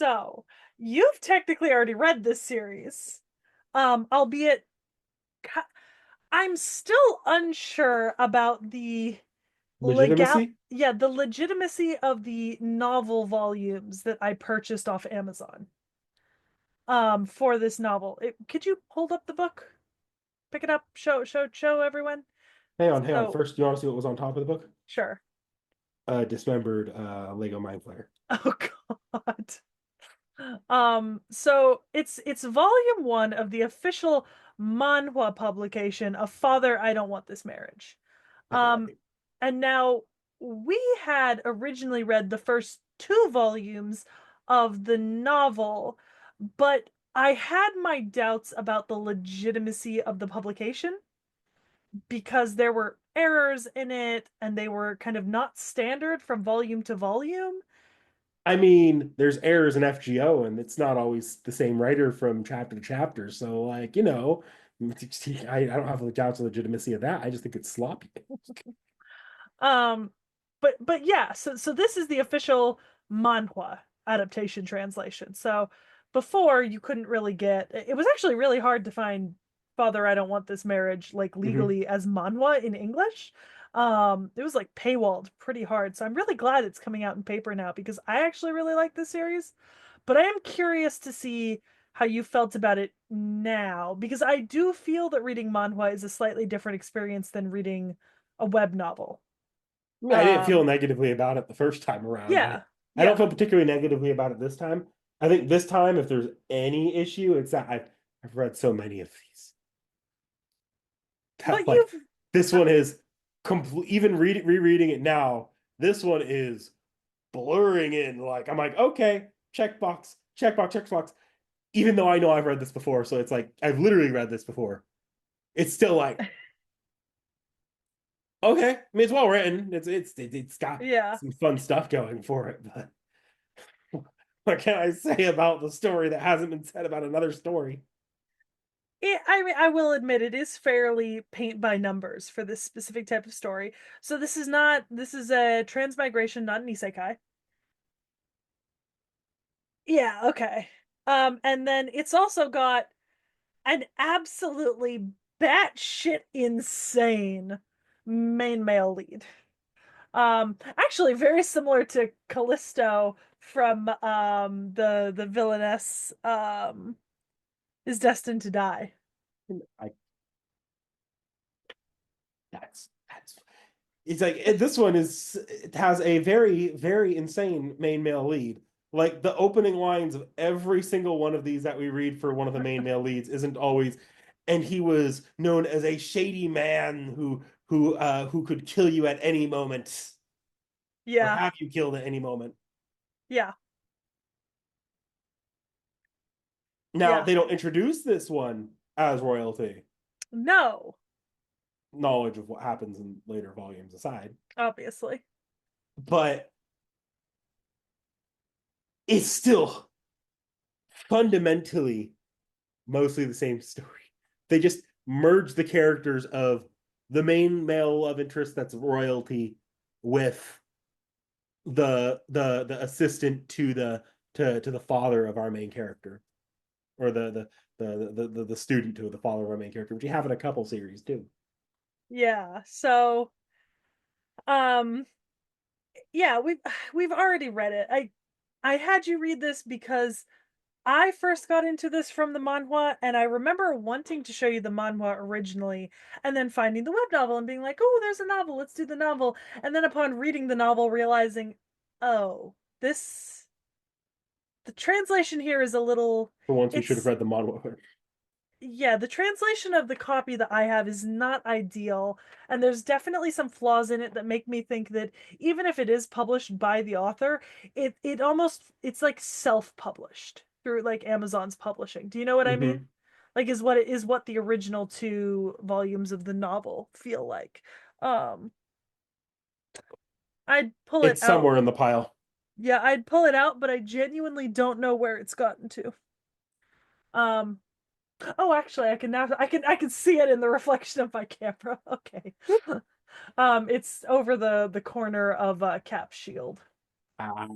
So, you've technically already read this series. Albeit I'm still unsure about the Legitimacy? the legitimacy of the novel volumes that I purchased off Amazon for this novel. Could you hold up the book? Pick it up, show everyone. Hang on. So, First, you want to see what was on top of the book? sure. Dismembered Lego Mind Flayer. Oh God. So it's volume one of the official Manhwa publication of Father, I Don't Want This Marriage. Um, Right. and now we had originally read the first two volumes of the novel, but I had my doubts about the legitimacy of the publication because there were errors in it and they were kind of not standard from volume to volume. I mean, there's errors in FGO, and it's not always the same writer from chapter to chapter. So, I don't have doubts of legitimacy of that. I just think it's sloppy. Um, but yeah, so this is the official manhwa adaptation translation. So before you couldn't really get it was actually really hard to find Father, I Don't Want This Marriage like Hmm. legally as manhwa in English. It was like paywalled pretty hard. So I'm really glad it's coming out in paper now because I actually really like this series. But I am curious to see how you felt about it now because I do feel that reading manhwa is a slightly different experience than reading a web novel. I mean, I didn't feel Um, negatively about it the first time around. yeah, I don't feel yeah. particularly negatively about it this time. I think this time, if there's any issue, it's that I've read so many of these that But you've this uh, one is complete. Even rereading it now, this one is blurring in. Like I'm like, okay, checkbox, checkbox, checkbox. Even though I know I've read this before, so it's like I've literally read this before. It's still like, okay. I mean, it's well written. It's got yeah. some fun stuff going for it, but what can I say about the story that hasn't been said about another story? I mean, I will admit it is fairly paint by numbers for this specific type of story. So this is a transmigration, not an isekai. Yeah, okay. And then it's also got an absolutely batshit insane main male lead. Actually very similar to Callisto from the villainess is destined to die. I that's it's like this one is it has a very insane main male lead. Like the opening lines of every single one of these that we read for one of the main male leads isn't always, and he was known as a shady man who could kill you at any moment or Yeah, have you killed at any moment. yeah, Now yeah. they don't introduce this one as royalty, No, knowledge of what happens in later volumes aside, obviously. but it's still fundamentally mostly the same story. They just merge the characters of the main male love interest that's royalty with the assistant to the father of our main character, or the student to the father of our main character, which you have in a couple series too. Yeah. So, um, yeah, we've already read it. I had you read this because I first got into this from the manhwa, and I remember wanting to show you the manhwa originally, and then finding the web novel and being like, "Oh, there's a novel. Let's do the novel." And then upon reading the novel, realizing, "Oh, this the translation here is a little For once, we should have it's read the manhwa. yeah, the translation of the copy that I have is not ideal, and there's definitely some flaws in it that make me think that even if it is published by the author, it almost it's like self-published through like Amazon's publishing. Do you know what I mean? Mm-hmm. Like is what the original two volumes of the novel feel like. Um, I'd pull it It's out. somewhere in the pile. Yeah, I'd pull it out, but I genuinely don't know where it's gotten to. Um, Oh, actually, I can see it in the reflection of my camera. Okay. It's over the corner of Cap's shield. Ah.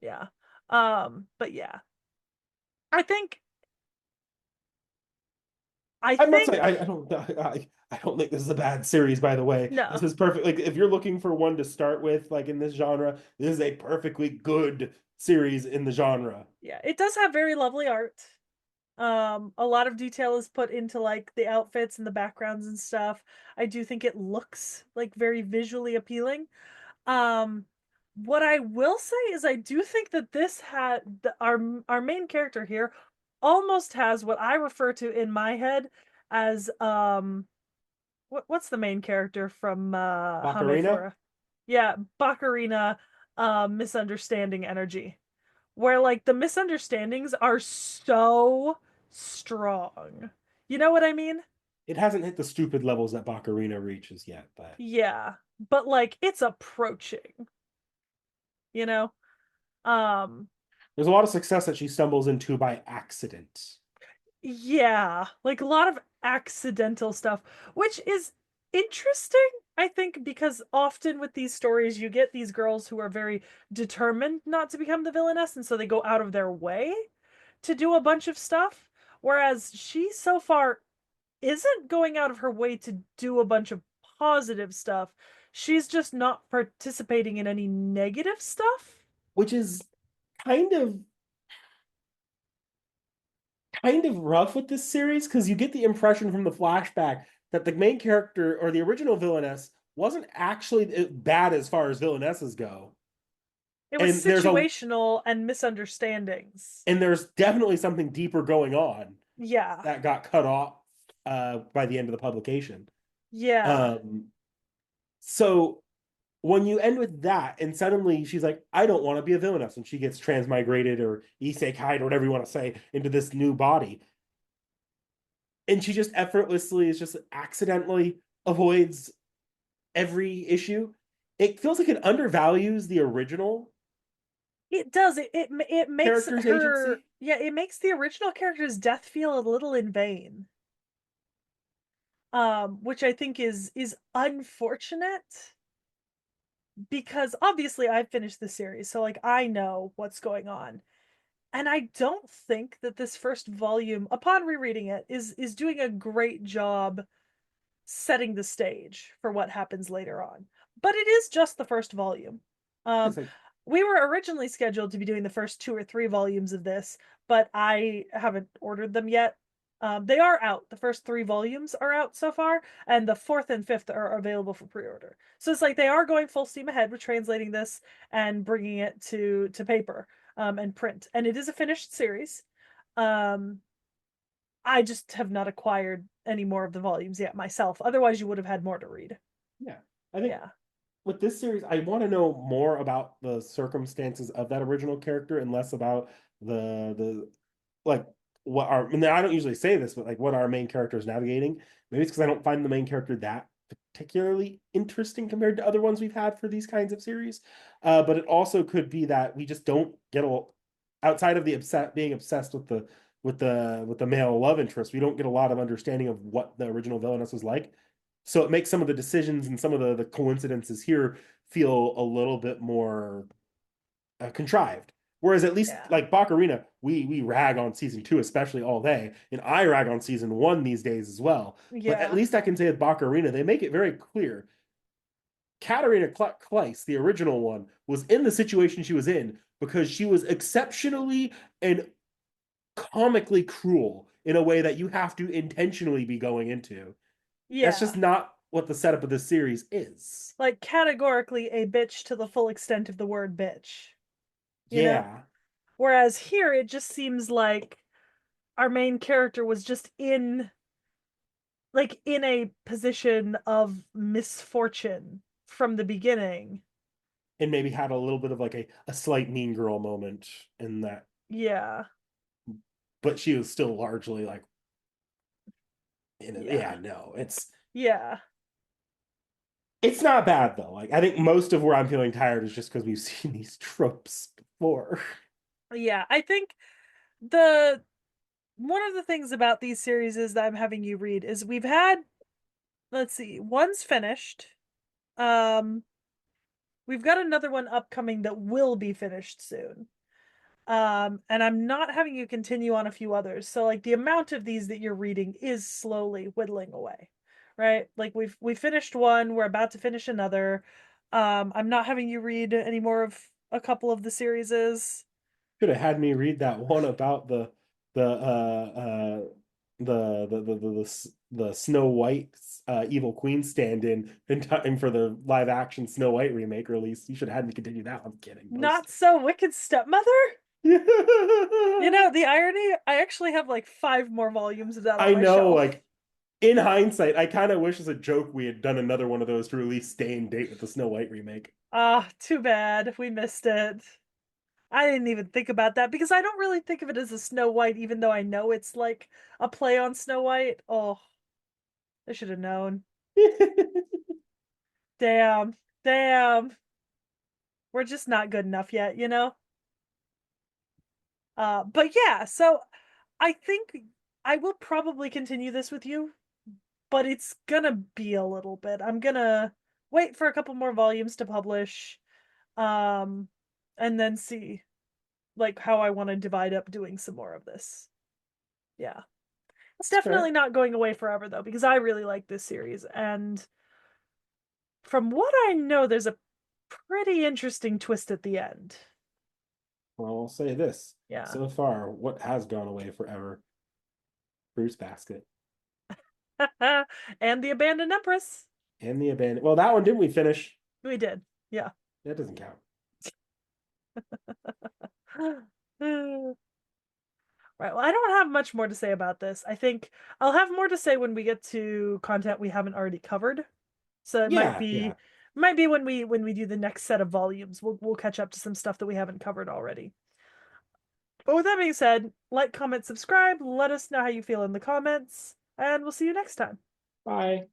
Yeah. But yeah. I think I I must say, think I don't think this is a bad series, by the way. no. This is perfect. Like, if you're looking for one to start with, like in this genre, this is a perfectly good series in the genre. Yeah, it does have very lovely art. A lot of detail is put into like the outfits and the backgrounds and stuff. I do think it looks like very visually appealing. Um, what I will say is I do think that this had our main character here almost has what I refer to in my head as what's the main character from Ocarina, Hamefura? Yeah, Bakarina misunderstanding energy. Where like the misunderstandings are so strong. You know what I mean? it hasn't hit the stupid levels that Ocarina reaches yet, but Yeah. But like it's approaching, you know? Um there's a lot of success that she stumbles into by accident. yeah, like a lot of accidental stuff, which is interesting, I think, because often with these stories you get these girls who are very determined not to become the villainess, and so they go out of their way to do a bunch of stuff. Whereas she so far isn't going out of her way to do a bunch of positive stuff. She's just not participating in any negative stuff. Which is kind of kind of rough with this series because you get the impression from the flashback that the main character or the original villainess wasn't actually bad as far as villainesses go. It was And there's a situational and misunderstandings. and there's definitely something deeper going on Yeah. that got cut off by the end of the publication. Yeah. Um, so when you end with that, and suddenly she's like, I don't want to be a villainess, and she gets transmigrated or isekai'd or whatever you want to say into this new body, and she just effortlessly is just accidentally avoids every issue. It feels like it undervalues the original It does. It makes character's her agency, yeah, it makes the original character's death feel a little in vain. Which I think is unfortunate because obviously I've finished the series, so like I know what's going on. And I don't think that this first volume, upon rereading it, is doing a great job setting the stage for what happens later on. But it is just the first volume. Um, it's like we were originally scheduled to be doing the first two or three volumes of this, but I haven't ordered them yet. They are out. The first three volumes are out so far, and the fourth and fifth are available for pre-order. So it's like they are going full steam ahead with translating this and bringing it to paper and print. And it is a finished series. Um, I just have not acquired any more of the volumes yet myself. Otherwise, you would have had more to read. yeah. I think Yeah. with this series, I want to know more about the circumstances of that original character and less about the like what our and I don't usually say this, but like what our main character is navigating. Maybe it's because I don't find the main character that particularly interesting compared to other ones we've had for these kinds of series. But it also could be that we just don't get a outside of the being obsessed with the male love interest. We don't get a lot of understanding of what the original villainess was like. So it makes some of the decisions and some of the coincidences here feel a little bit more contrived. Whereas at least Yeah. like Baccarina, we rag on season two, especially all day, and I rag on season one these days as well. But at Yeah. least I can say with Baccarina, they make it very clear. Katarina Kleiss, the original one, was in the situation she was in because she was exceptionally and comically cruel in a way that you have to intentionally be going into. That's just Yeah. not what the setup of this series is. Like categorically a bitch to the full extent of the word bitch, you know? Yeah, Whereas here it just seems like our main character was just in a position of misfortune from the beginning. and maybe had a little bit of like a slight mean girl moment in that, Yeah. but she was still largely like Yeah. yeah, no, Yeah. it's not bad though. Like I think most of where I'm feeling tired is just because we've seen these tropes before. Yeah. I think the one of the things about these series is that I'm having you read is we've had, let's see, one's finished. Um, we've got another one upcoming that will be finished soon. And I'm not having you continue on a few others. So like the amount of these that you're reading is slowly whittling away, right? Like we finished one, we're about to finish another. I'm not having you read any more of a couple of the series. Should have had me read that one about the the Snow White evil queen stand in time for the live action Snow White remake release. You should have had me continue that. I'm kidding. Not so wicked stepmother. You know, the irony, I actually have like five more volumes of that on I my know, shelf. like in hindsight, I kind of wish as a joke we had done another one of those to release Stay and Date with the Snow White remake. Ah, too bad. We missed it. I didn't even think about that because I don't really think of it as a Snow White, even though I know it's like a play on Snow White. Oh, I should have known. Damn. Damn. We're just not good enough yet, you know? But yeah, so I think I will probably continue this with you, but it's gonna be a little bit. I'm gonna wait for a couple more volumes to publish, um, and then see like how I want to divide up doing some more of this. Yeah. It's That's definitely fair. not going away forever though, because I really like this series. And from what I know, there's a pretty interesting twist at the end. Well, I'll say this. Yeah. So far, what has gone away forever? Fruits Basket And the Abandoned Empress. and the Abandoned. Well, that one didn't we finish? We did. Yeah. That doesn't count. Right. Well, I don't have much more to say about this. I think I'll have more to say when we get to content we haven't already covered. So it Yeah, yeah. might be when we do the next set of volumes. We'll catch up to some stuff that we haven't covered already. But with that being said, like, comment, subscribe, let us know how you feel in the comments, and we'll see you next time. Bye.